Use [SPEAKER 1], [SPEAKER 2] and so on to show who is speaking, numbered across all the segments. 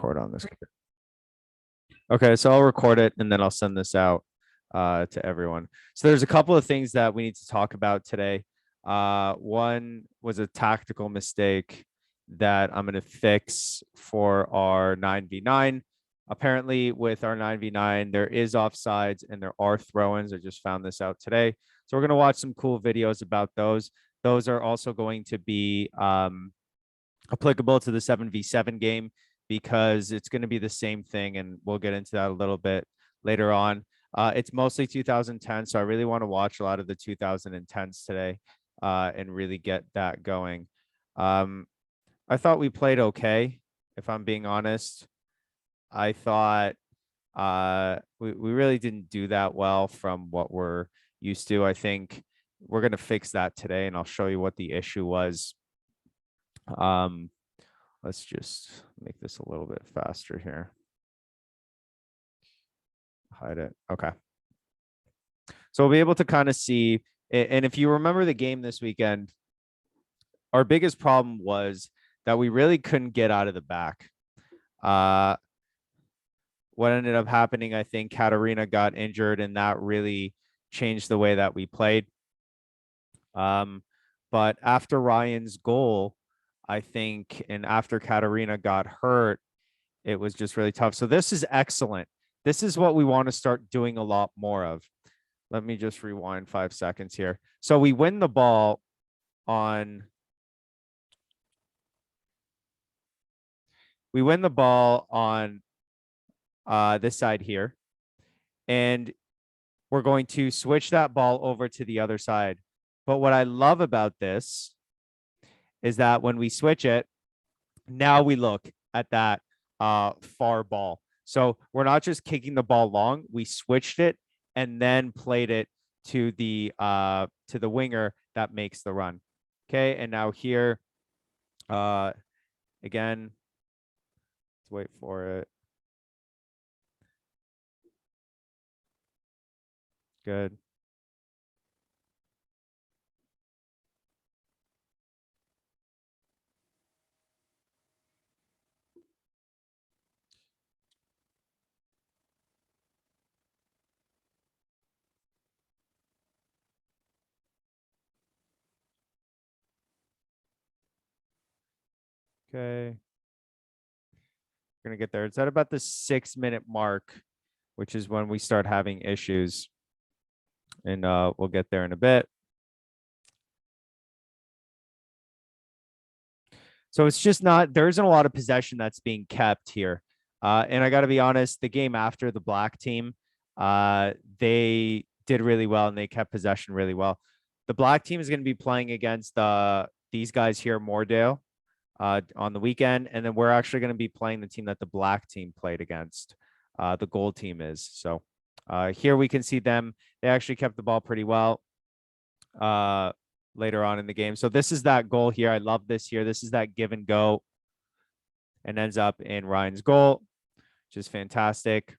[SPEAKER 1] record on this. Okay, so I'll record it and then I'll send this out to everyone. So there's a couple of things that we need to talk about today. One was a tactical mistake that I'm going to fix for our 9v9. Apparently with our 9v9, there is offsides and there are throw-ins. I just found this out today. So we're going to watch some cool videos about those. Those are also going to be applicable to the 7v7 game because it's going to be the same thing. And we'll get into that a little bit later on. It's mostly 2010. So I really want to watch a lot of the 2010s today and really get that going. I thought we played okay, if I'm being honest. I thought we really didn't do that well from what we're used to. I think we're going to fix that today, and I'll show you what the issue was. Let's just make this a little bit faster here. Hide it. Okay. So we'll be able to kind of see, and if you remember the game this weekend, our biggest problem was that we really couldn't get out of the back. What ended up happening, I think Katarina got injured and that really changed the way that we played. But after Ryan's goal, I think, and after Katarina got hurt, it was just really tough. So this is excellent. This is what we want to start doing a lot more of. Let me just rewind 5 seconds here. So we win the ball on this side here, and we're going to switch that ball over to the other side. But what I love about this is that when we switch it, now we look at that far ball. So we're not just kicking the ball long, we switched it and then played it to the winger that makes the run. Okay, and now here, again, let's wait for it. Good. Okay. We're going to get there. It's at about the 6-minute mark, which is when we start having issues. And we'll get there in a bit. So it's just not, there isn't a lot of possession that's being kept here. And I got to be honest, the game after the black team, they did really well and they kept possession really well. The black team is going to be playing against these guys here, Moordale, on the weekend. And then we're actually going to be playing the team that the black team played against. The gold team is. So here we can see them. They actually kept the ball pretty well later on in the game. So this is that goal here. I love this here. This is that give and go and ends up in Ryan's goal, which is fantastic.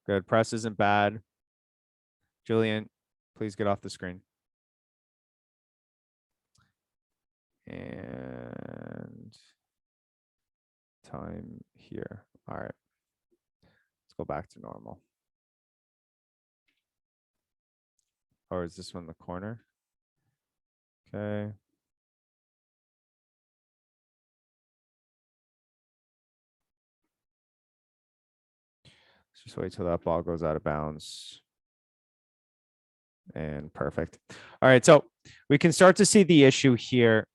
[SPEAKER 1] Good. Press isn't bad. Julian, please get off the screen. And time here. All right. Let's go back to normal. Or is this one the corner? Okay. Let's just wait till that ball goes out of bounds. And perfect. All right, so we can start to see the issue here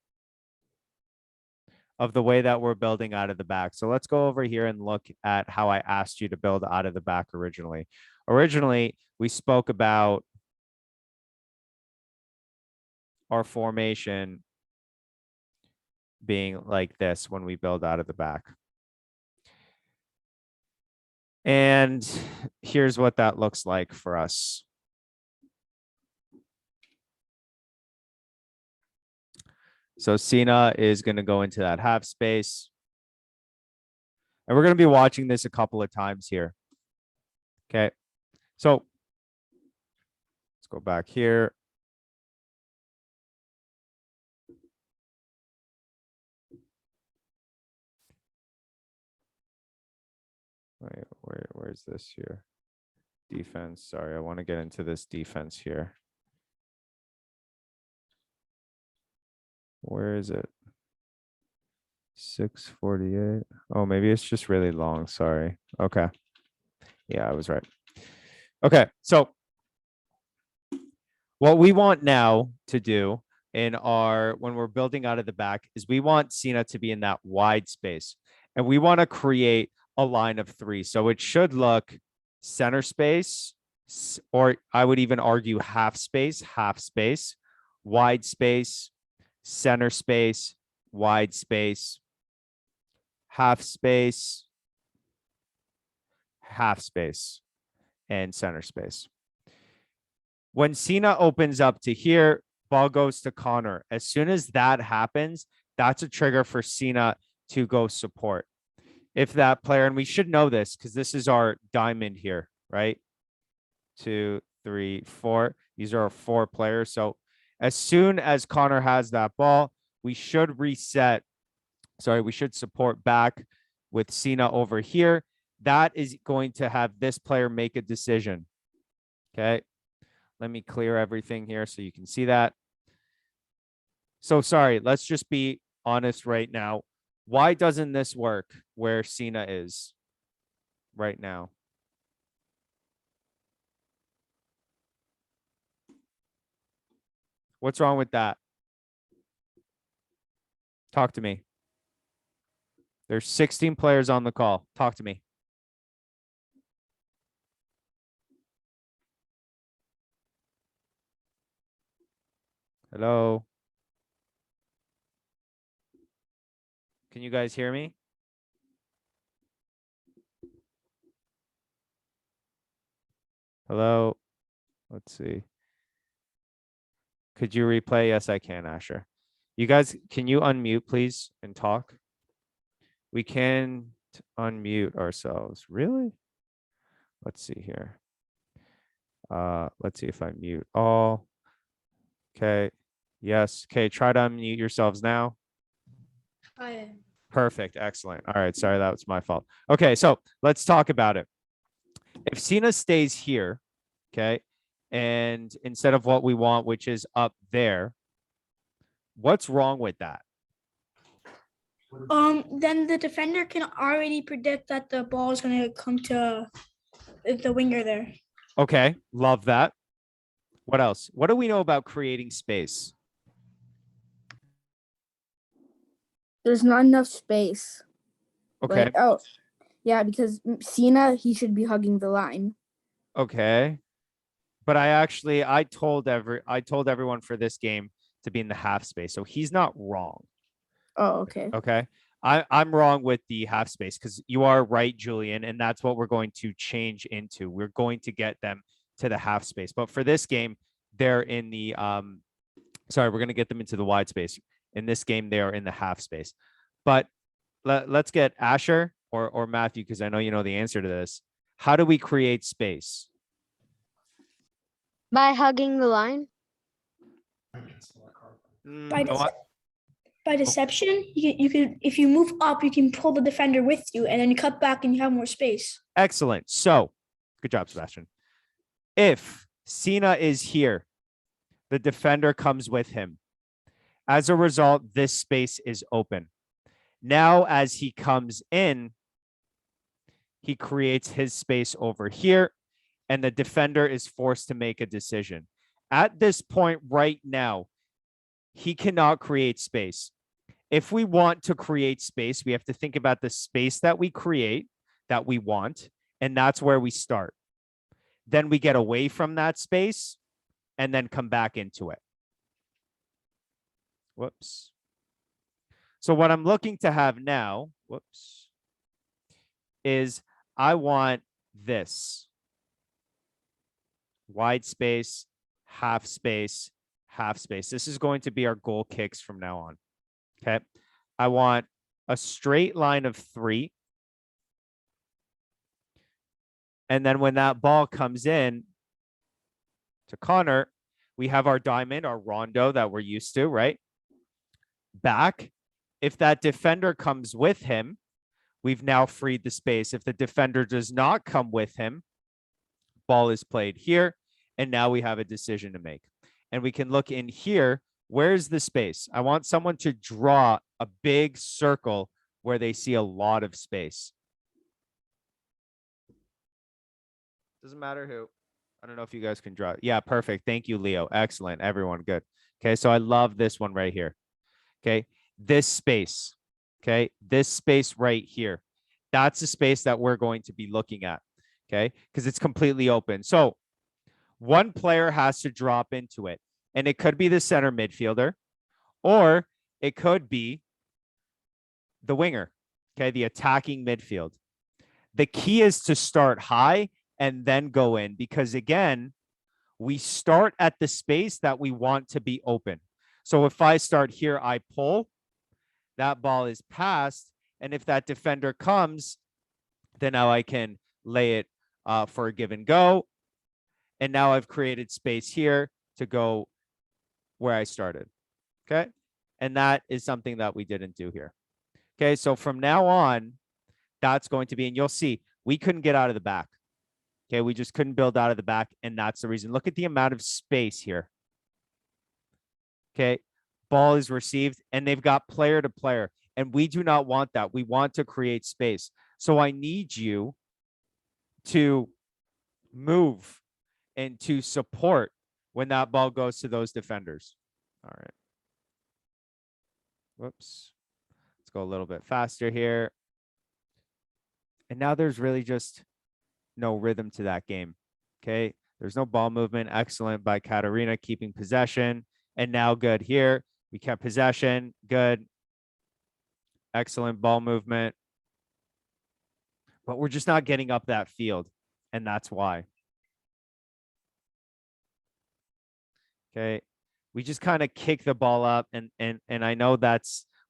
[SPEAKER 1] of the way that we're building out of the back. So let's go over here and look at how I asked you to build out of the back originally. Originally, we spoke about our formation being like this when we build out of the back. And here's what that looks like for us. So Sina is going to go into that half space. And we're going to be watching this a couple of times here. Okay. So let's go back here. Wait, where's this here? Defense. Sorry, I want to get into this defense here. Where is it? 648. Oh, maybe it's just really long. Sorry. Okay. Yeah, I was right. Okay, so what we want now to do in our when we're building out of the back is we want Cena to be in that wide space, and we want to create a line of three. So it should look center space, or I would even argue half space, wide space, center space, wide space, half space, and center space. When Cena opens up to here, ball goes to Connor. As soon as that happens, that's a trigger for Cena to go support. If that player, and we should know this because this is our diamond here, right? 2, 3, 4. These are our 4 players. So as soon as Connor has that ball, we should reset. Sorry, we should support back with Cena over here. That is going to have this player make a decision. Okay. Let me clear everything here so you can see that. So sorry, let's just be honest right now. Why doesn't this work where Cena is right now? What's wrong with that? Talk to me. There's 16 players on the call. Talk to me. Hello? Can you guys hear me? Hello? Let's see. Could you replay? Yes, I can, Asher. You guys, can you unmute, please, and talk? We can't unmute ourselves. Really? Let's see here. Let's see if I mute all. Okay. Yes. Okay. Try to unmute yourselves now.
[SPEAKER 2] Hi.
[SPEAKER 1] Perfect. Excellent. All right. Sorry, that was my fault. Okay. So let's talk about it. If Cena stays here, okay, and instead of what we want, which is up there, what's wrong with that?
[SPEAKER 2] Then the defender can already predict that the ball is going to come to the winger there.
[SPEAKER 1] Okay. Love that. What else? What do we know about creating space?
[SPEAKER 3] There's not enough space.
[SPEAKER 1] Okay.
[SPEAKER 3] But, oh, yeah, because Cena, he should be hugging the line.
[SPEAKER 1] Okay. But I told everyone for this game to be in the half space. So he's not wrong.
[SPEAKER 3] Oh, okay.
[SPEAKER 1] Okay. I'm wrong with the half space because you are right, Julian, and that's what we're going to change into. We're going to get them to the half space. But for this game, they're in the we're going to get them into the wide space. In this game, they are in the half space. But let's get Asher or Matthew, because I know you know the answer to this. How do we create space?
[SPEAKER 4] By hugging the line?
[SPEAKER 2] By deception, you can if you move up, you can pull the defender with you, and then you cut back and you have more space.
[SPEAKER 1] Excellent. So, good job, Sebastian. If Cena is here, the defender comes with him. As a result, this space is open. Now, as he comes in, he creates his space over here, and the defender is forced to make a decision. At this point right now, he cannot create space. If we want to create space, we have to think about the space that we create, that we want, and that's where we start. Then we get away from that space and then come back into it. Whoops. So what I'm looking to have now, is I want this. Wide space, half space, half space. This is going to be our goal kicks from now on. Okay. I want a straight line of 3. And then when that ball comes in to Connor, we have our diamond, our rondo that we're used to, right? Back. If that defender comes with him, we've now freed the space. If the defender does not come with him, ball is played here. And now we have a decision to make. And we can look in here. Where's the space? I want someone to draw a big circle where they see a lot of space. Doesn't matter who. I don't know if you guys can draw. Yeah, perfect. Thank you, Leo. Excellent. Everyone, good. Okay, so I love this one right here. Okay, this space. Okay, this space right here. That's the space that we're going to be looking at. Okay, because it's completely open. So one player has to drop into it. And it could be the center midfielder, or it could be the winger. Okay, the attacking midfield. The key is to start high and then go in, because again, we start at the space that we want to be open. So if I start here, I pull, that ball is passed. And if that defender comes, then now I can lay it for a give and go. And now I've created space here to go where I started. Okay. And that is something that we didn't do here. Okay. So from now on, that's going to be, and you'll see, we couldn't get out of the back. Okay, we just couldn't build out of the back, and that's the reason. Look at the amount of space here. Okay, ball is received, and they've got player to player, and we do not want that. We want to create space. So I need you to move and to support when that ball goes to those defenders. All right. Whoops. Let's go a little bit faster here. And now there's really just no rhythm to that game. Okay. There's no ball movement. Excellent by Katarina, keeping possession. And now good here. We kept possession. Good. Excellent ball movement. But we're just not getting up that field. And that's why. Okay. We just kind of kick the ball up. And I know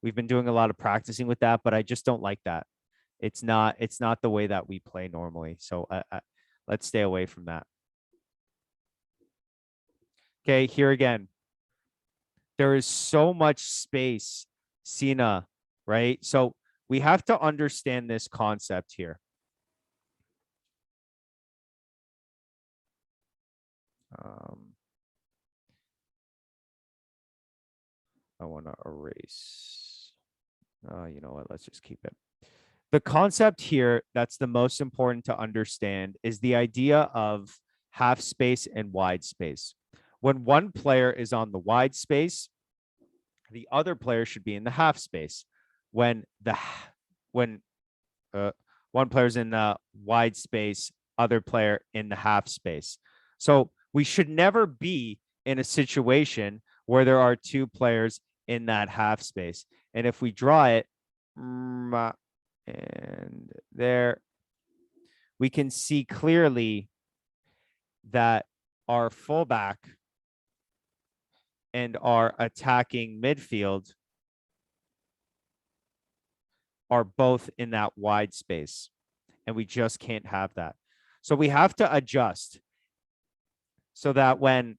[SPEAKER 1] we've been doing a lot of practicing with that, but I just don't like that. It's not the way that we play normally. So let's stay away from that. Okay, here again. There is so much space, Sina, right? So we have to understand this concept here. I want to erase. You know what? Let's just keep it. The concept here that's the most important to understand is the idea of half space and wide space. When one player is on the wide space, the other player should be in the half space. When one player's in the wide space, other player in the half space. So we should never be in a situation where there are two players in that half space. And if we draw it, and there, we can see clearly that our fullback and our attacking midfield are both in that wide space. And we just can't have that. So we have to adjust so that when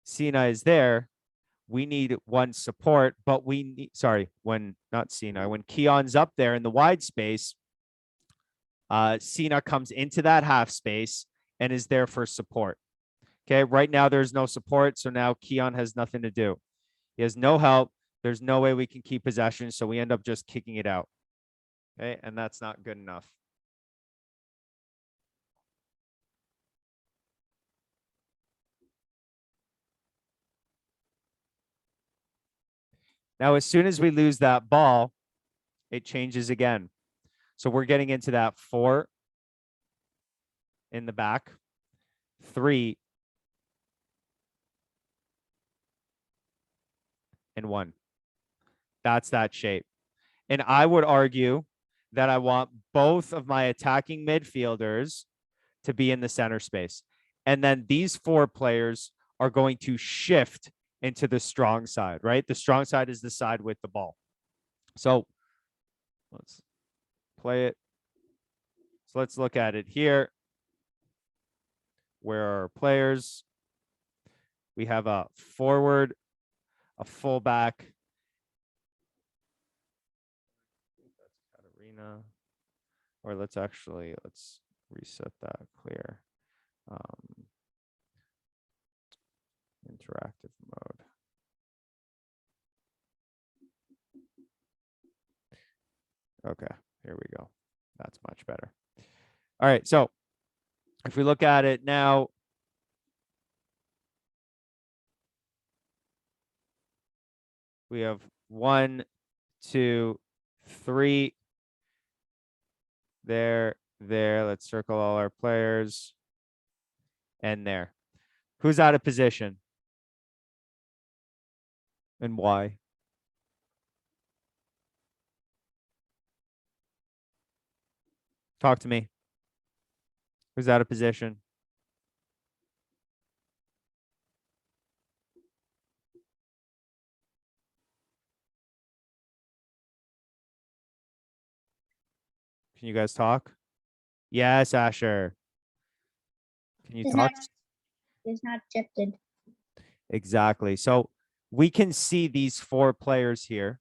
[SPEAKER 1] Sina is there, we need one support, but we need, when Keon's up there in the wide space, Sina comes into that half space and is there for support. Okay, right now there's no support, so now Keon has nothing to do. He has no help. There's no way we can keep possession, so we end up just kicking it out. Okay, and that's not good enough. Now, as soon as we lose that ball, it changes again. So we're getting into that 4 in the back, 3 and 1. That's that shape. And I would argue that I want both of my attacking midfielders to be in the center space. And then these 4 players are going to shift into the strong side, right? The strong side is the side with the ball. So let's play it. So let's look at it here. Where are our players? We have a forward, a fullback. That's Katarina. Or let's reset that clear. Interactive mode. Okay, here we go. That's much better. All right, so if we look at it now, we have 1, 2, 3. There. Let's circle all our players. And there. Who's out of position? And why? Talk to me. Who's out of position? Can you guys talk? Yes, Asher. Can you talk?
[SPEAKER 2] It's not shifted.
[SPEAKER 1] Exactly. So we can see these 4 players here.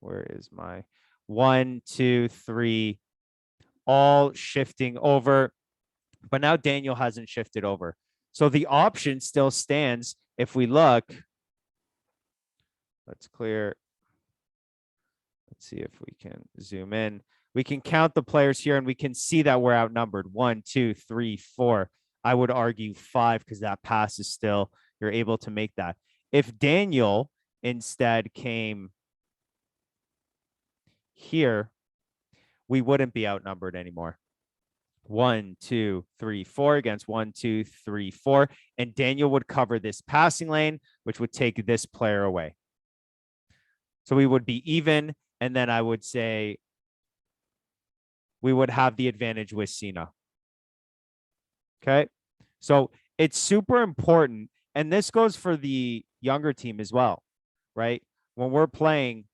[SPEAKER 1] Where is my 1, 2, 3, all shifting over. But now Daniel hasn't shifted over. So the option still stands. If we look, let's clear. Let's see if we can zoom in. We can count the players here and we can see that we're outnumbered. 1, 2, 3, 4. I would argue 5 because that pass is still, you're able to make that. If Daniel instead came here, we wouldn't be outnumbered anymore. 1, 2, 3, 4 against 1, 2, 3, 4. And Daniel would cover this passing lane, which would take this player away. So we would be even. And then I would say we would have the advantage with Sina. Okay. So it's super important. And this goes for the younger team as well, right? When we're playing,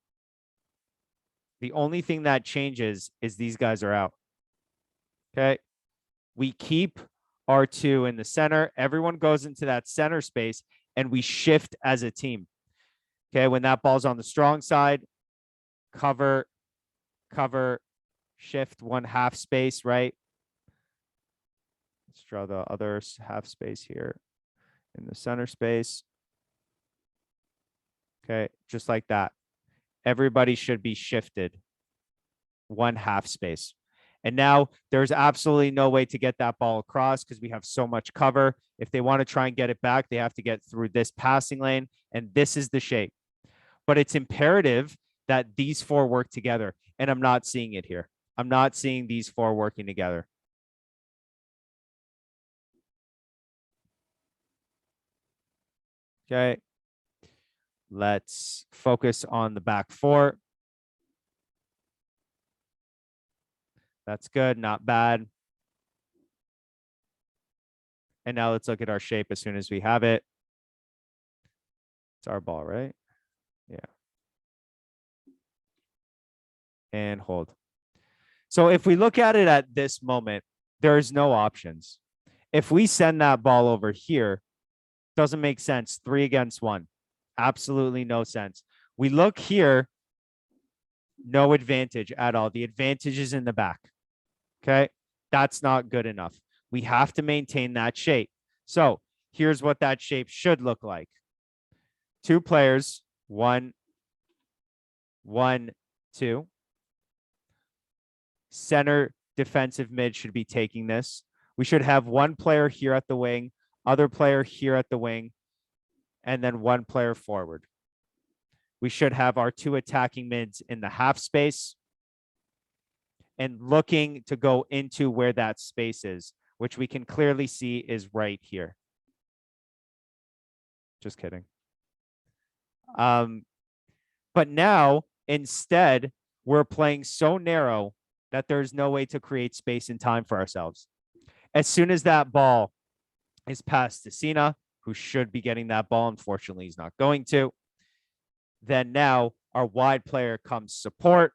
[SPEAKER 1] the only thing that changes is these guys are out. Okay. We keep R2 in the center. Everyone goes into that center space and we shift as a team. Okay. When that ball's on the strong side, cover, shift 1 half space, right? Let's draw the other half space here in the center space. Okay. Just like that. Everybody should be shifted 1 half space. And now there's absolutely no way to get that ball across because we have so much cover. If they want to try and get it back, they have to get through this passing lane. And this is the shape. But it's imperative that these 4 work together. And I'm not seeing it here. I'm not seeing these 4 working together. Okay. Let's focus on the back 4. That's good, not bad. And now let's look at our shape as soon as we have it. It's our ball, right? Yeah. And hold. So if we look at it at this moment, there's no options. If we send that ball over here, doesn't make sense. 3 against 1. Absolutely no sense. We look here, no advantage at all. The advantage is in the back. Okay. That's not good enough. We have to maintain that shape. So here's what that shape should look like. 2 players, 1, 1, 2. Center defensive mid should be taking this. We should have 1 player here at the wing, other player here at the wing, and then 1 player forward. We should have our 2 attacking mids in the half space and looking to go into where that space is, which we can clearly see is right here. Just kidding. But now, instead, we're playing so narrow that there's no way to create space and time for ourselves. As soon as that ball is passed to Sina, who should be getting that ball, unfortunately, he's not going to, then now our wide player comes support.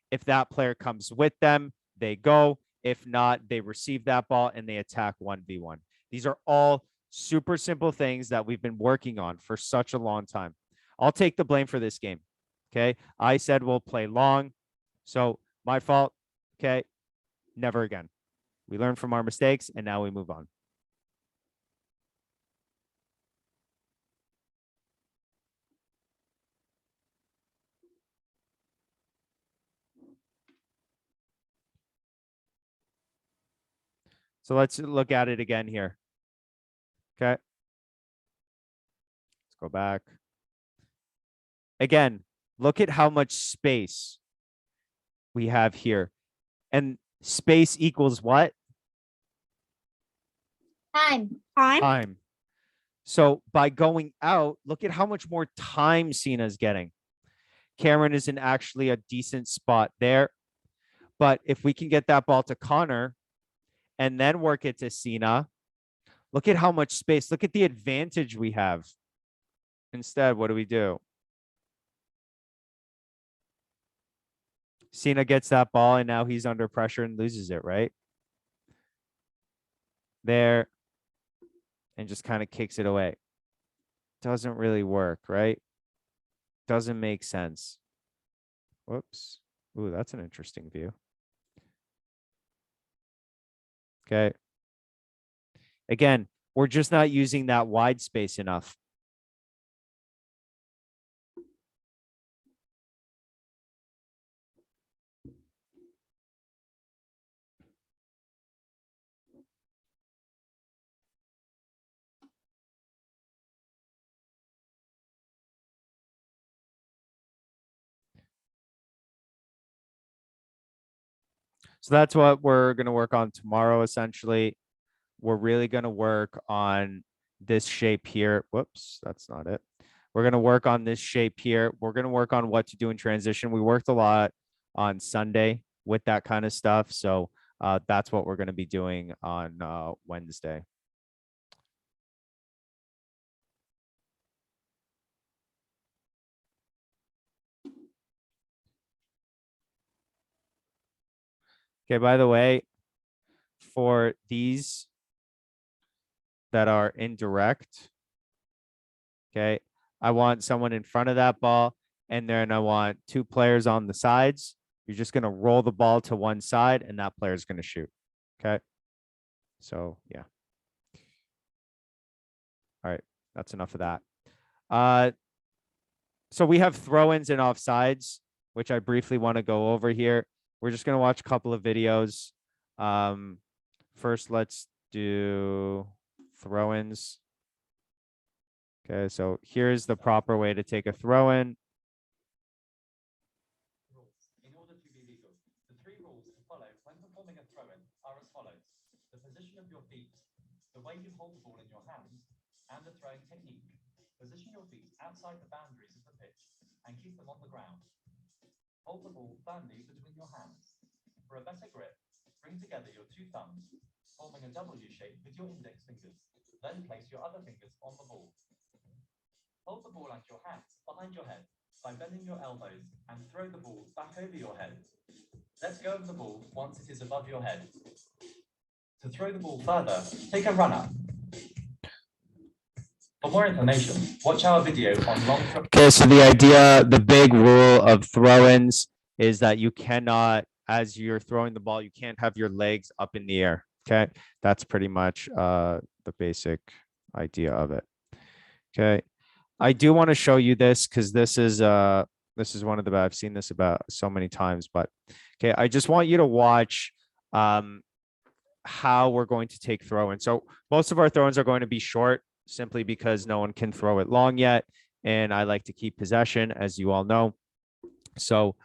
[SPEAKER 1] If that player comes with them, they go. If not, they receive that ball and they attack 1v1. These are all super simple things that we've been working on for such a long time. I'll take the blame for this game. Okay. I said we'll play long. So my fault. Okay. Never again. We learn from our mistakes and now we move on. So let's look at it again here. Okay. Let's go back. Again, look at how much space we have here. And space equals what?
[SPEAKER 3] Time.
[SPEAKER 1] Time. So by going out, look at how much more time Cena's getting. Cameron is in actually a decent spot there. But if we can get that ball to Connor and then work it to Cena, look at how much space. Look at the advantage we have. Instead, what do? Cena gets that ball and now he's under pressure and loses it, right? There. And just kind of kicks it away. Doesn't really work, right? Doesn't make sense. Whoops. Ooh, that's an interesting view. Okay. Again, we're just not using that wide space enough. So that's what we're going to work on tomorrow, essentially. We're really going to work on this shape here. Whoops, that's not it. We're going to work on this shape here. We're going to work on what to do in transition. We worked a lot on Sunday with that kind of stuff. So that's what we're going to be doing on Wednesday. Okay, by the way, for these that are indirect, okay, I want someone in front of that ball, and then I want two players on the sides. You're just going to roll the ball to one side, and that player is going to shoot. Okay. So, yeah. All right. That's enough of that. So we have throw-ins and offsides, which I briefly want to go over here. We're just going to watch a couple of videos. First, let's do throw-ins. Okay, so here's the proper way to take a throw-in.
[SPEAKER 4] In order to be legal, the 3 rules to follow when performing a throw-in are as follows: the position of your feet, the way you hold the ball in your hands, and the throwing technique. Position your feet outside the boundaries of the pitch and keep them on the ground. Hold the ball firmly between your hands. For a better grip, bring together your 2 thumbs, forming a W shape with your index fingers. Then place your other fingers on the ball. Hold the ball at your hands behind your head by bending your elbows and throw the ball back over your head. Let go of the ball once it is above your head. To throw the ball further, take a run-up. For more information, watch our video on long throw.
[SPEAKER 1] Okay, so the big rule of throw-ins is that you cannot, as you're throwing the ball, you can't have your legs up in the air. Okay, that's pretty much the basic idea of it. Okay, I do want to show you this because this is one of the, I've seen this about so many times, but okay, I just want you to watch how we're going to take throw-in. So most of our throw-ins are going to be short, simply because no one can throw it long yet, and I like to keep possession, as you all know. So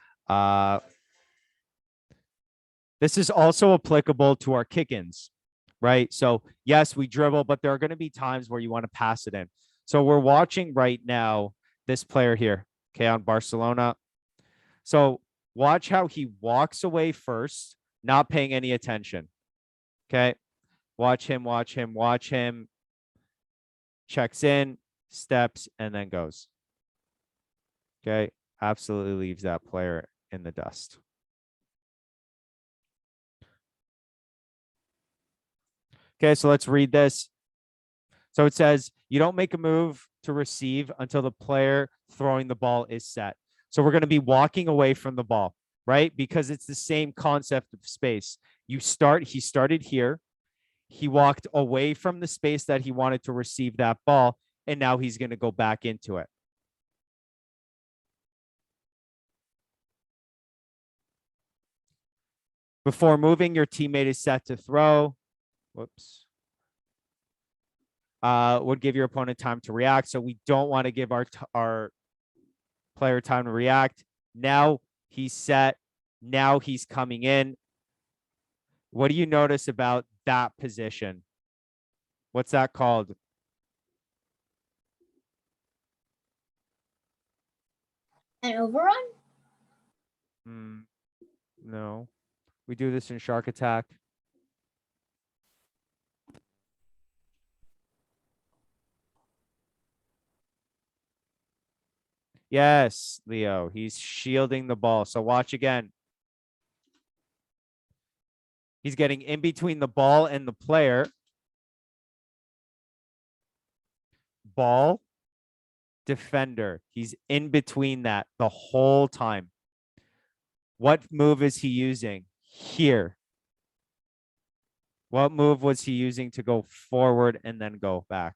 [SPEAKER 1] this is also applicable to our kick-ins, right? So yes, we dribble, but there are going to be times where you want to pass it in. So we're watching right now this player here, okay, on Barcelona. So watch how he walks away first, not paying any attention. Okay, watch him. Checks in, steps, and then goes. Okay, absolutely leaves that player in the dust. Okay, so let's read this. So it says, you don't make a move to receive until the player throwing the ball is set. So we're going to be walking away from the ball, right? Because it's the same concept of space. He started here. He walked away from the space that he wanted to receive that ball, and now he's going to go back into it. Before moving, your teammate is set to throw. Whoops. Would give your opponent time to react. So we don't want to give our player time to react. Now he's set. Now he's coming in. What do you notice about that position? What's that called?
[SPEAKER 5] An overrun?
[SPEAKER 1] No. We do this in Shark Attack. Yes, Leo. He's shielding the ball. So watch again. He's getting in between the ball and the player. Ball, defender. He's in between that the whole time. What move is he using here? What move was he using to go forward and then go back?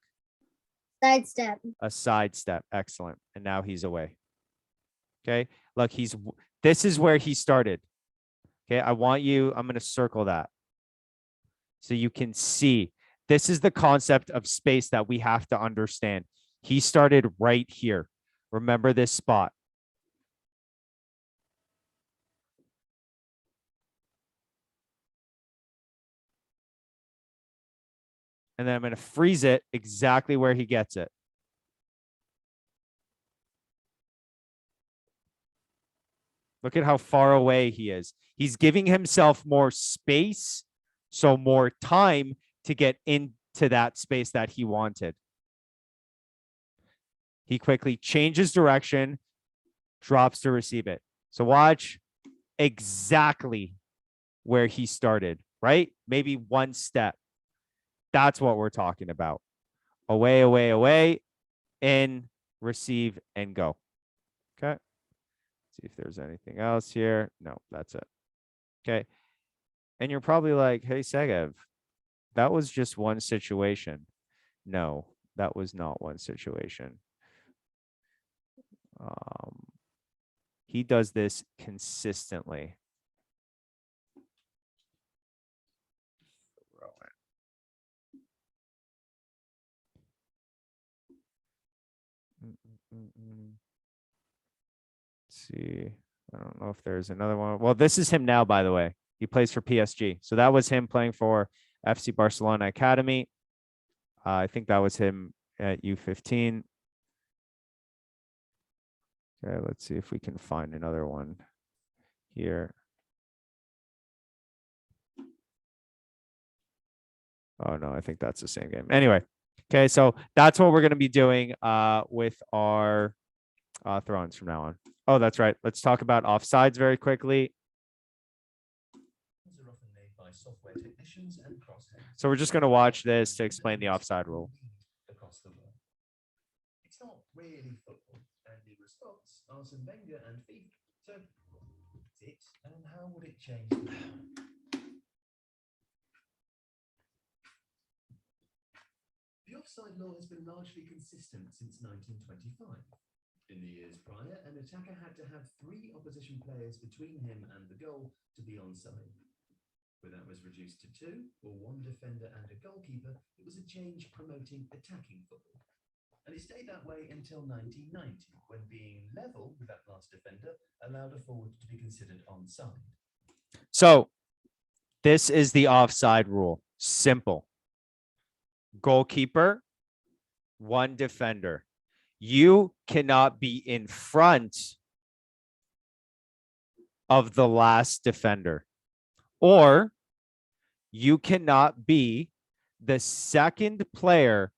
[SPEAKER 5] Sidestep.
[SPEAKER 1] A sidestep. Excellent. And now he's away. Okay. Look, this is where he started. Okay. I'm going to circle that so you can see. This is the concept of space that we have to understand. He started right here. Remember this spot. And then I'm going to freeze it exactly where he gets it. Look at how far away he is. He's giving himself more space, so more time to get into that space that he wanted. He quickly changes direction, drops to receive it. So watch exactly where he started, right? Maybe one step. That's what we're talking about. Away, away, away, in, receive, and go. Okay. See if there's anything else here. No, that's it. Okay. And you're probably like, hey, Segev, that was just one situation. No, that was not one situation. He does this consistently. Let's see. I don't know if there's another one. Well, this is him now, by the way. He plays for PSG. So that was him playing for FC Barcelona Academy. I think that was him at U15. Okay, let's see if we can find another one here. Oh, no, I think that's the same game. Anyway, okay, so that's what we're going to be doing with our throw-ins from now on. Oh, that's right. Let's talk about offsides very quickly. So we're just going to watch this to explain the offside rule.
[SPEAKER 6] It's not really football, and in response, Arsene Wenger and FIFA. So, what's it, and how would it change? The offside law has been largely consistent since 1925. In the years prior, an attacker had to have 3 opposition players between him and the goal to be onside. When that was reduced to 2, or 1 defender and a goalkeeper, it was a change promoting attacking football. And it stayed that way until 1990, when being level with that last defender allowed a forward to be considered onside.
[SPEAKER 1] So this is the offside rule. Simple. Goalkeeper, 1 defender. You cannot be in front of the last defender, or you cannot be the second player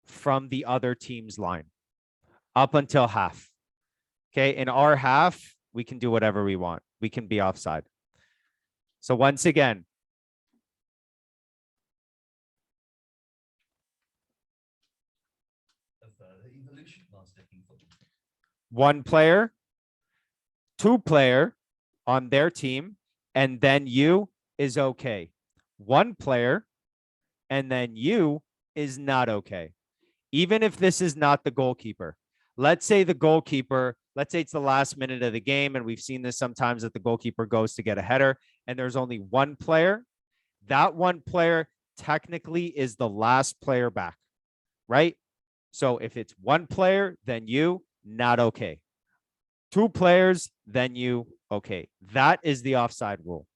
[SPEAKER 1] from the other team's line up until half. Okay, in our half, we can do whatever we want. We can be offside. So once again,
[SPEAKER 6] the evolution whilst looking for.
[SPEAKER 1] One player, two player on their team, and then you is okay. One player, and then you is not okay. Even if this is not the goalkeeper. Let's say the goalkeeper, let's say it's the last minute of the game, and we've seen this sometimes that the goalkeeper goes to get a header, and there's only one player. That one player technically is the last player back, right? So if it's one player, then you, not okay. Two players, then you, okay. That is the offside rule.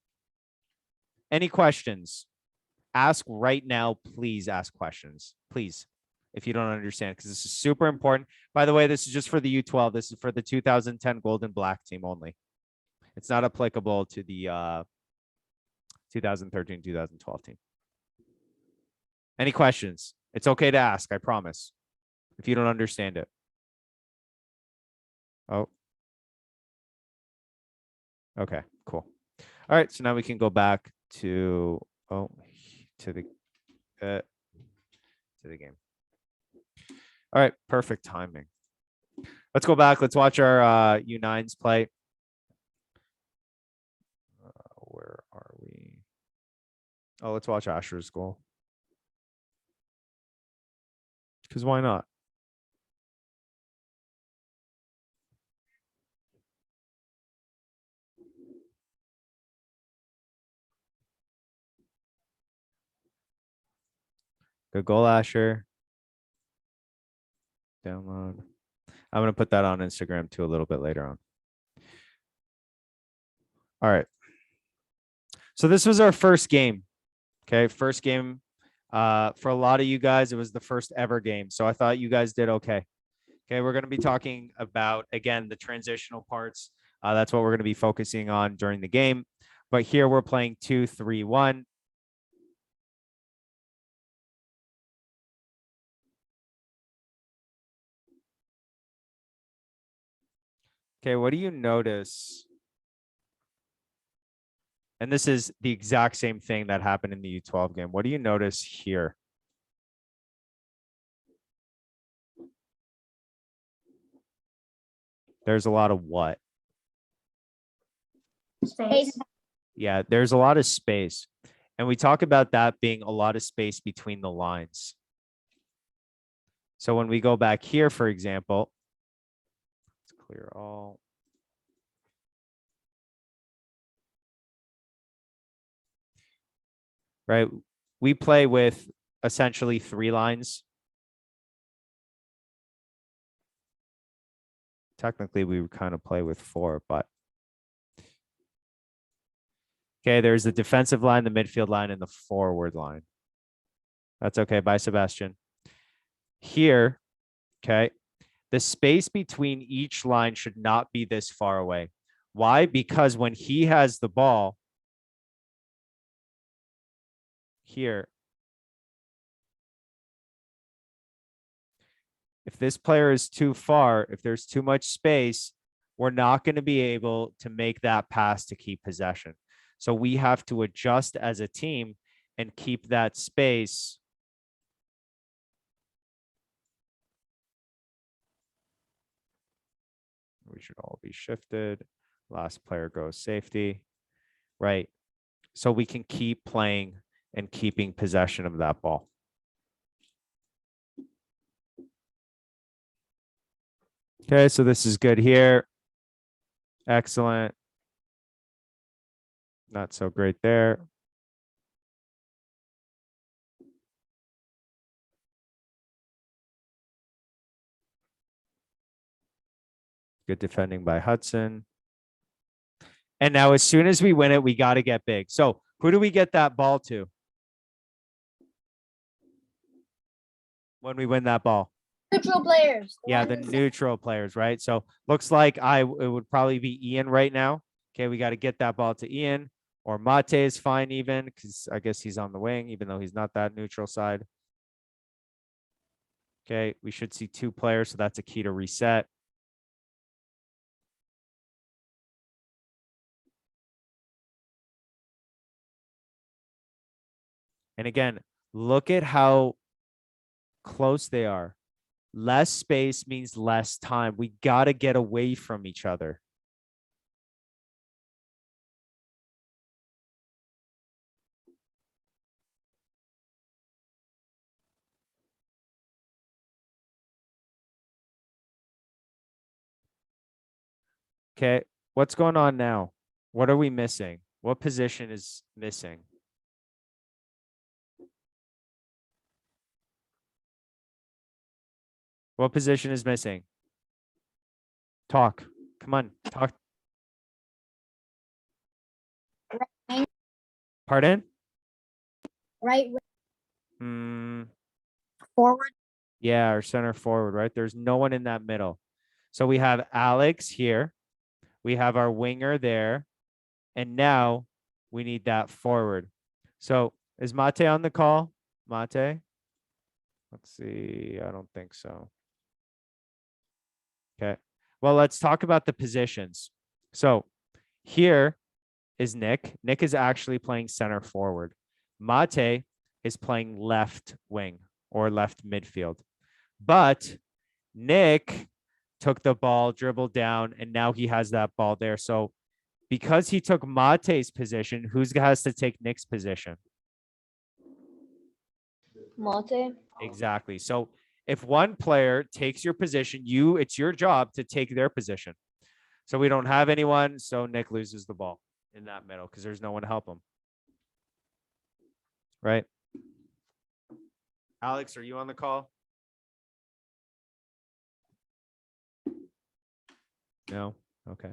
[SPEAKER 1] Any questions? Ask right now. Please ask questions. Please, if you don't understand, because this is super important. By the way, this is just for the U12. This is for the 2010 Gold and Black team only. It's not applicable to the 2013-2012 team. Any questions? It's okay to ask, I promise, if you don't understand it. Oh. Okay, cool. All right, so now we can go back to to the game. All right, perfect timing. Let's go back. Let's watch our U9s play. Where are we? Oh, let's watch Asher's goal. Because why not? Good goal, Asher. Download. I'm going to put that on Instagram too a little bit later on. All right. So this was our first game. Okay. First game. For a lot of you guys, it was the first ever game. So I thought you guys did okay. Okay. We're going to be talking about, again, the transitional parts. That's what we're going to be focusing on during the game. But here we're playing 2-3-1. Okay, what do you notice? And this is the exact same thing that happened in the U12 game. What do you notice here? There's a lot of what?
[SPEAKER 5] Space.
[SPEAKER 1] Yeah, there's a lot of space. And we talk about that being a lot of space between the lines. So when we go back here, for example, let's clear all. Right, we play with essentially 3 lines. Technically, we would kind of play with 4, but okay, there's the defensive line, the midfield line, and the forward line. That's okay. Bye, Sebastian. Here, okay, the space between each line should not be this far away. Why? Because when he has the ball here, if this player is too far, if there's too much space, we're not going to be able to make that pass to keep possession. So we have to adjust as a team and keep that space. We should all be shifted. Last player goes safety, right? So we can keep playing and keeping possession of that ball. Okay, so this is good here. Excellent. Not so great there. Good defending by Hudson. And now as soon as we win it, we got to get big. So who do we get that ball to when we win that ball?
[SPEAKER 5] Neutral players.
[SPEAKER 1] Yeah, the neutral players, right? So looks like it would probably be Ian right now. Okay, we got to get that ball to Ian, or Mate is fine even, because I guess he's on the wing, even though he's not that neutral side. Okay, we should see 2 players, so that's a key to reset. And again, look at how close they are. Less space means less time. We got to get away from each other. Okay, what's going on now? What are we missing? What position is missing? What position is missing? Talk. Come on, talk. Pardon?
[SPEAKER 5] Right. Forward.
[SPEAKER 1] Yeah, our center forward, right? There's no one in that middle. So we have Alex here. We have our winger there. And now we need that forward. So is Mate on the call? Mate? Let's see. I don't think so. Okay. Well, let's talk about the positions. So here is Nick. Nick is actually playing center forward. Mate is playing left wing or left midfield. But Nick took the ball, dribbled down, and now he has that ball there. So because he took Mate's position, who's has to take Nick's position?
[SPEAKER 5] Mate.
[SPEAKER 1] Exactly. So if one player takes your position, it's your job to take their position. So we don't have anyone, so Nick loses the ball in that middle because there's no one to help him. Right? Alex, are you on the call? No? Okay.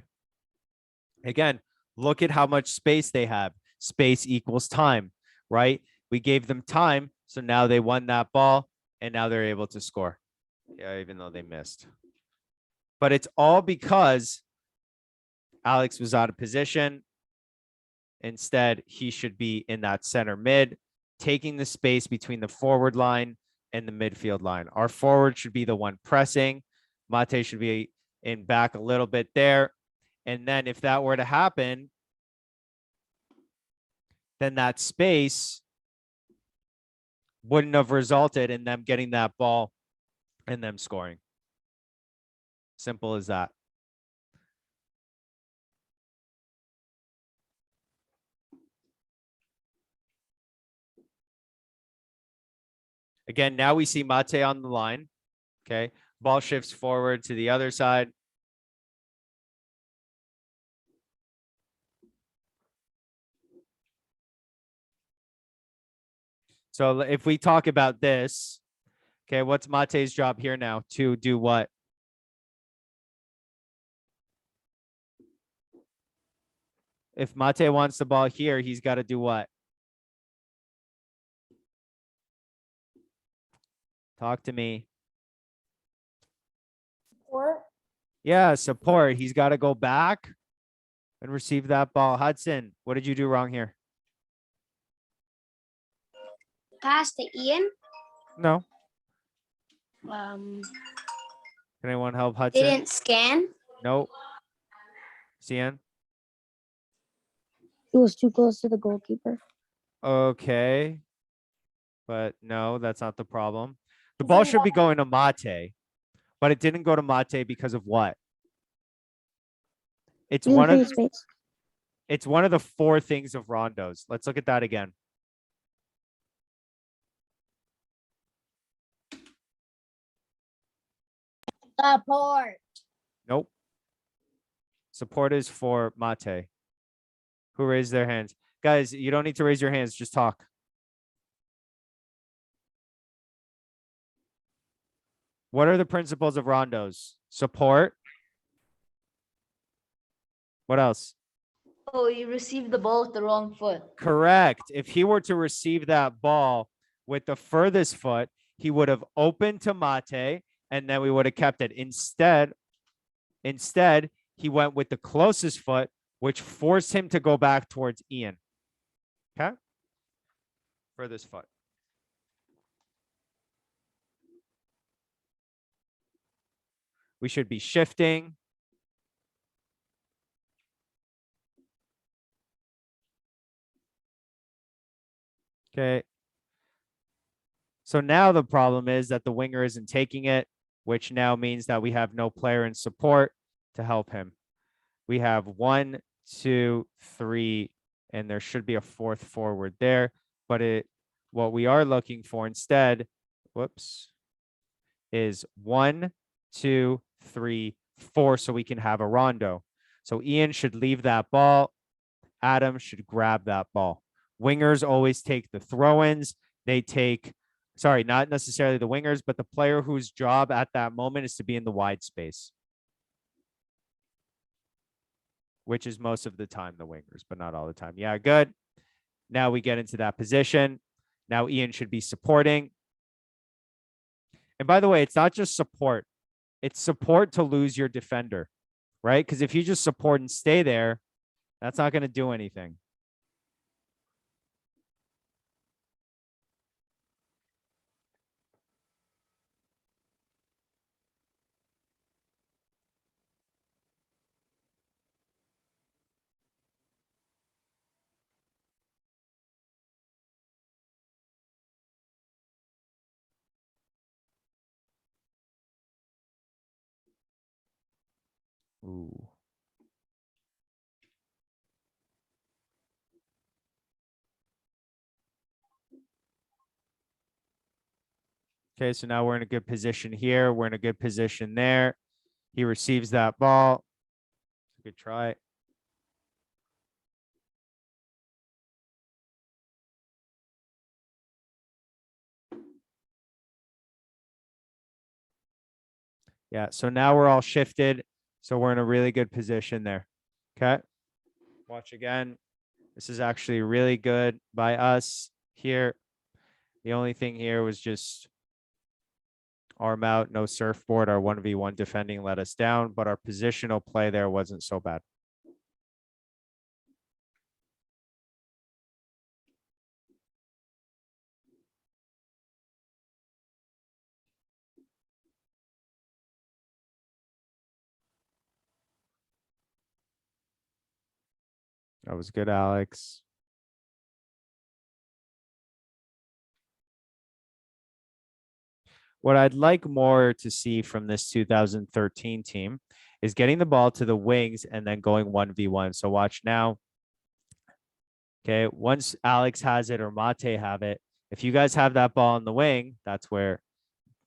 [SPEAKER 1] Again, look at how much space they have. Space equals time, right? We gave them time, so now they won that ball, and now they're able to score. Yeah, even though they missed. But it's all because Alex was out of position. Instead, he should be in that center mid, taking the space between the forward line and the midfield line. Our forward should be the one pressing. Mate should be in back a little bit there. And then if that were to happen, then that space wouldn't have resulted in them getting that ball and them scoring. Simple as that. Again, now we see Mate on the line. Okay. Ball shifts forward to the other side. So if we talk about this, okay, what's Mate's job here now? To do what? If Mate wants the ball here, he's got to do what? Talk to me.
[SPEAKER 5] Support.
[SPEAKER 1] Yeah, support. He's got to go back and receive that ball. Hudson, what did you do wrong here?
[SPEAKER 5] Pass to Ian.
[SPEAKER 1] No.
[SPEAKER 5] Um.
[SPEAKER 1] Can anyone help Hudson?
[SPEAKER 5] Didn't scan.
[SPEAKER 1] Nope. Cian?
[SPEAKER 3] He was too close to the goalkeeper.
[SPEAKER 1] Okay. But no, that's not the problem. The ball should be going to Mate, but it didn't go to Mate because of what? It's
[SPEAKER 3] He didn't
[SPEAKER 1] one of
[SPEAKER 3] create space.
[SPEAKER 1] it's one of the four things of rondos. Let's look at that again.
[SPEAKER 5] Support.
[SPEAKER 1] Nope. Support is for Mate. Who raised their hands? Guys, you don't need to raise your hands. Just talk. What are the principles of rondos? Support. What else?
[SPEAKER 7] Oh, you received the ball with the wrong foot.
[SPEAKER 1] Correct. If he were to receive that ball with the furthest foot, he would have opened to Mate, and then we would have kept it. Instead, he went with the closest foot, which forced him to go back towards Ian. Okay? Furthest foot. We should be shifting. Okay. So now the problem is that the winger isn't taking it. which now means that we have no player in support to help him. We have 1, 2, 3, and there should be a 4th forward there, but what we are looking for instead, whoops, is 1, 2, 3, 4, so we can have a rondo. So Ian should leave that ball. Adam should grab that ball. Wingers always take the throw-ins. They take, sorry, not necessarily the wingers, but the player whose job at that moment is to be in the wide space, which is most of the time the wingers, but not all the time. Yeah, good. Now we get into that position. Now Ian should be supporting. And by the way, it's not just support. It's support to lose your defender, right? Because if you just support and stay there, that's not going to do anything. Ooh. Okay, so now we're in a good position here. We're in a good position there. He receives that ball. Good try. Yeah, so now we're all shifted. So we're in a really good position there. Okay. Watch again. This is actually really good by us here. The only thing here was just arm out, no surfboard. Our 1v1 defending let us down, but our positional play there wasn't so bad. That was good, Alex. What I'd like more to see from this 2013 team is getting the ball to the wings and then going 1v1. So watch now. Okay, once Alex has it or Mate have it, if you guys have that ball on the wing, that's where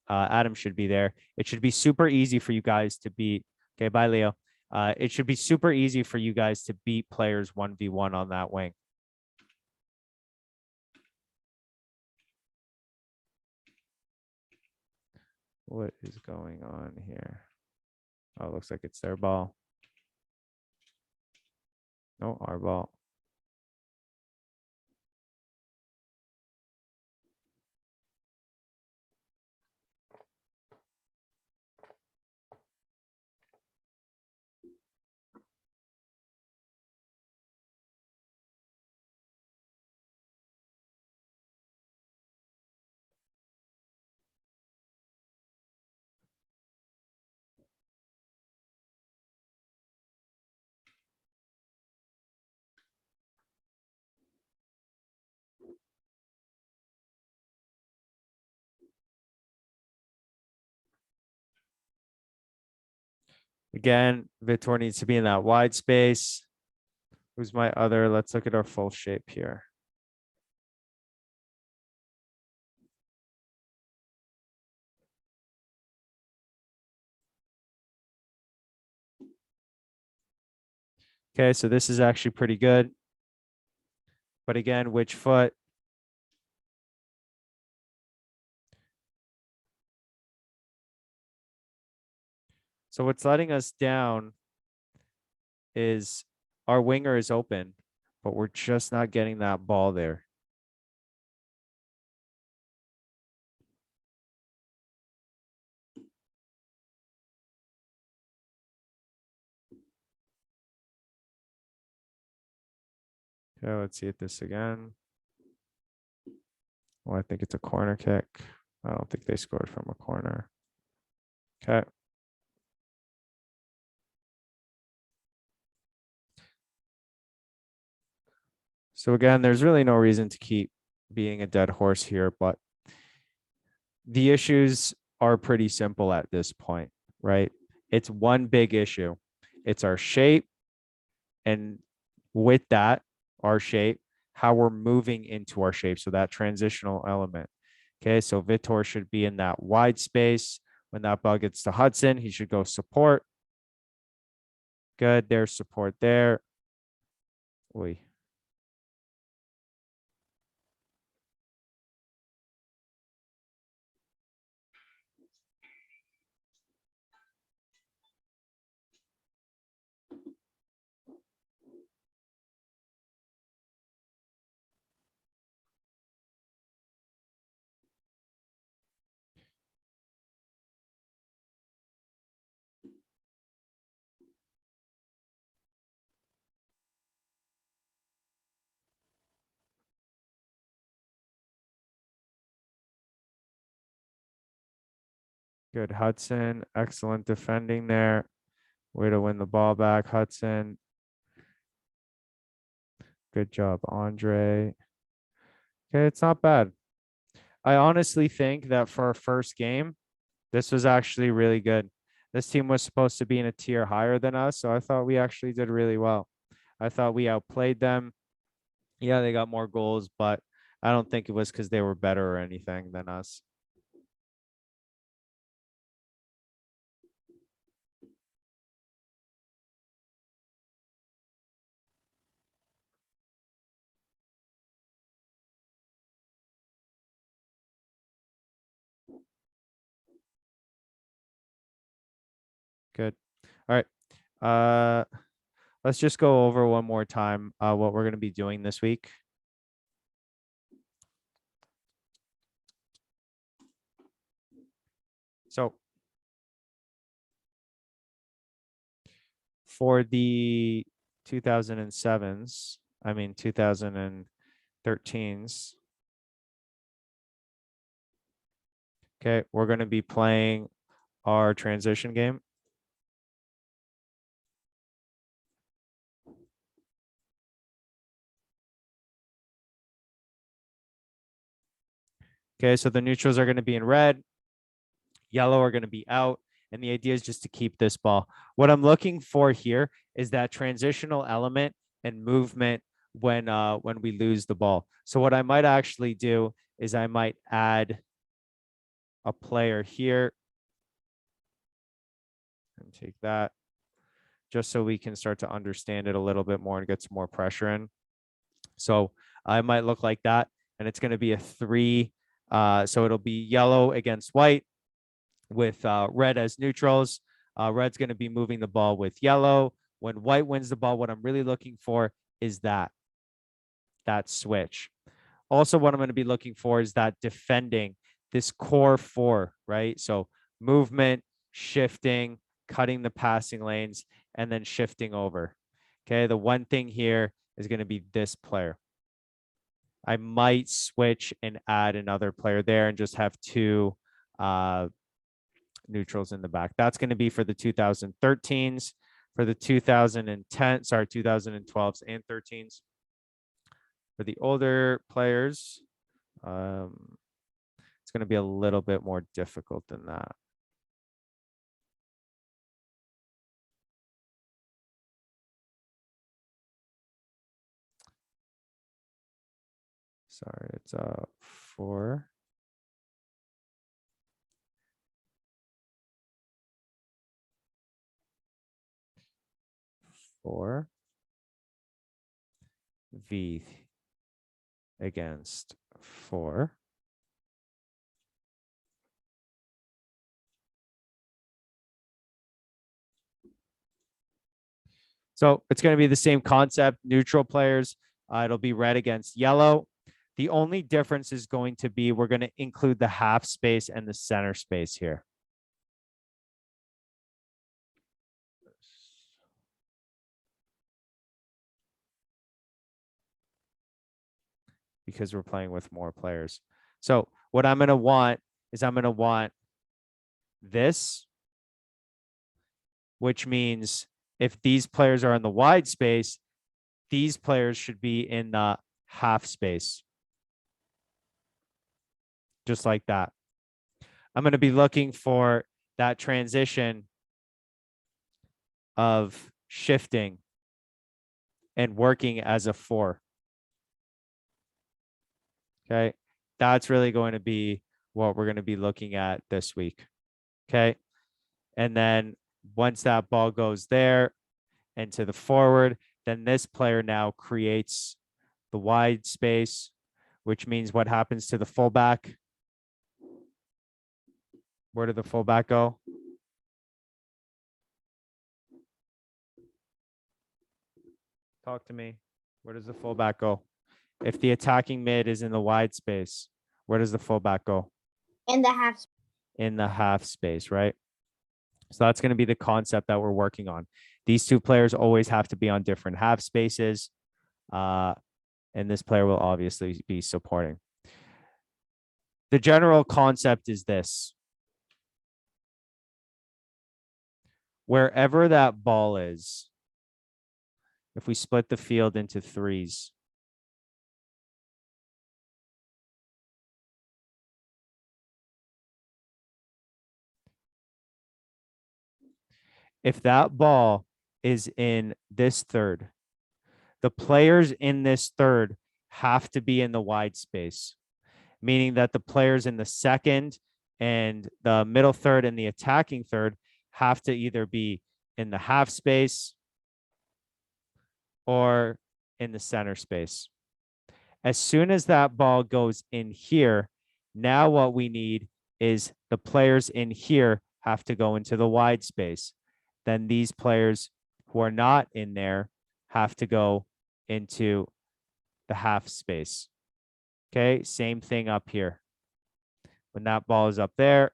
[SPEAKER 1] Adam should be there. It should be super easy for you guys to beat. Okay, bye, Leo. It should be super easy for you guys to beat players 1v1 on that wing. What is going on here? Oh, it looks like it's their ball. No, our ball. Again, Vitor needs to be in that wide space. Who's my other? Let's look at our full shape here. Okay, so this is actually pretty good. But again, which foot? So what's letting us down is our winger is open, but we're just not getting that ball there. Okay, let's see this again. Oh, I think it's a corner kick. I don't think they scored from a corner. Okay. So again, there's really no reason to keep being a dead horse here, but the issues are pretty simple at this point, right? It's one big issue. It's our shape. And with that, our shape, how we're moving into our shape. So that transitional element. Okay, so Vitor should be in that wide space. When that ball gets to Hudson, he should go support. Good, there's support there. Oy. Good, Hudson. Excellent defending there. Way to win the ball back, Hudson. Good job, Andre. Okay, it's not bad. I honestly think that for our first game, this was actually really good. This team was supposed to be in a tier higher than us, so I thought we actually did really well. I thought we outplayed them. Yeah, they got more goals, but I don't think it was because they were better or anything than us. Good. All right. Let's just go over one more time what we're going to be doing this week. So for the 2007s, I mean 2013s. Okay, we're going to be playing our transition game. Okay, so the neutrals are going to be in red. Yellow are going to be out. And the idea is just to keep this ball. What I'm looking for here is that transitional element and movement when we lose the ball. So what I might actually do is I might add a player here. And take that. Just so we can start to understand it a little bit more and get some more pressure in. So I might look like that. And it's going to be a 3. So it'll be yellow against white with red as neutrals. Red's going to be moving the ball with yellow. When white wins the ball, what I'm really looking for is that switch. Also, what I'm going to be looking for is that defending, this core 4, right? So movement, shifting, cutting the passing lanes, and then shifting over. Okay, the one thing here is going to be this player. I might switch and add another player there and just have 2 neutrals in the back. That's going to be for the 2013s. For the 2012s and 13s. For the older players, it's going to be a little bit more difficult than that. Sorry, it's 4. V against 4. So it's going to be the same concept, neutral players. It'll be red against yellow. The only difference is going to be we're going to include the half space and the center space here. Because we're playing with more players. So what I'm going to want is I'm going to want this, which means if these players are in the wide space, these players should be in the half space. Just like that. I'm going to be looking for that transition of shifting and working as a 4. Okay. That's really going to be what we're going to be looking at this week. Okay. And then once that ball goes there and to the forward, then this player now creates the wide space, which means what happens to the fullback? Where did the fullback go? Talk to me. Where does the fullback go? If the attacking mid is in the wide space, where does the fullback go?
[SPEAKER 5] In the half.
[SPEAKER 1] In the half space, right? So that's going to be the concept that we're working on. These two players always have to be on different half spaces. And this player will obviously be supporting. The general concept is this. Wherever that ball is, if we split the field into 3s, if that ball is in this third, the players in this third have to be in the wide space, meaning that the players in the second and the middle third and the attacking third have to either be in the half space or in the center space. As soon as that ball goes in here, now what we need is the players in here have to go into the wide space. Then these players who are not in there have to go into the half space. Okay, same thing up here. When that ball is up there,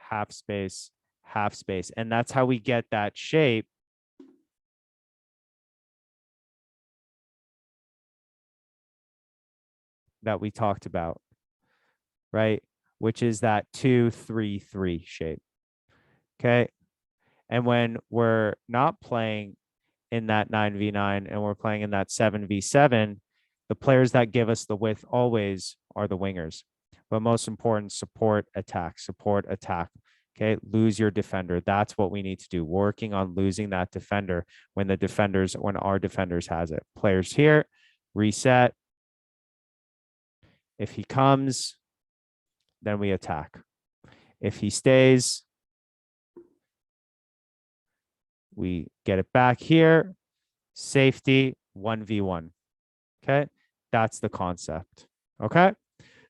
[SPEAKER 1] half space, half space. And that's how we get that shape that we talked about, right? Which is that 2-3-3 shape. Okay. And when we're not playing in that 9v9 and we're playing in that 7v7, the players that give us the width always are the wingers. But most important, support, attack, support, attack. Okay, lose your defender. That's what we need to do. Working on losing that defender when our defenders has it. Players here, reset. If he comes, then we attack. If he stays, we get it back here. Safety, 1v1. Okay, that's the concept. Okay,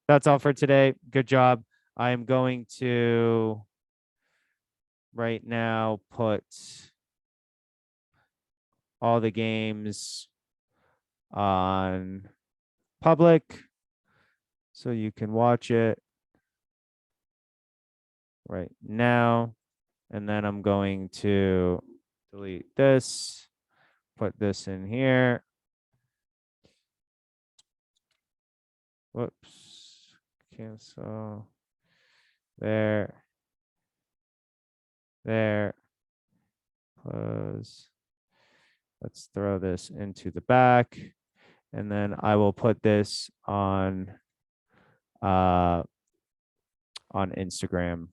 [SPEAKER 1] that's all for today. Good job. I am going to right now put all the games on public so you can watch it right now. And then I'm going to delete this, put this in here. Whoops, cancel. There. Close. Let's throw this into the back. And then I will put this on Instagram.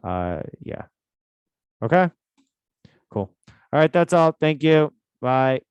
[SPEAKER 1] Yeah. Okay. Cool. All right. That's all. Thank you. Bye.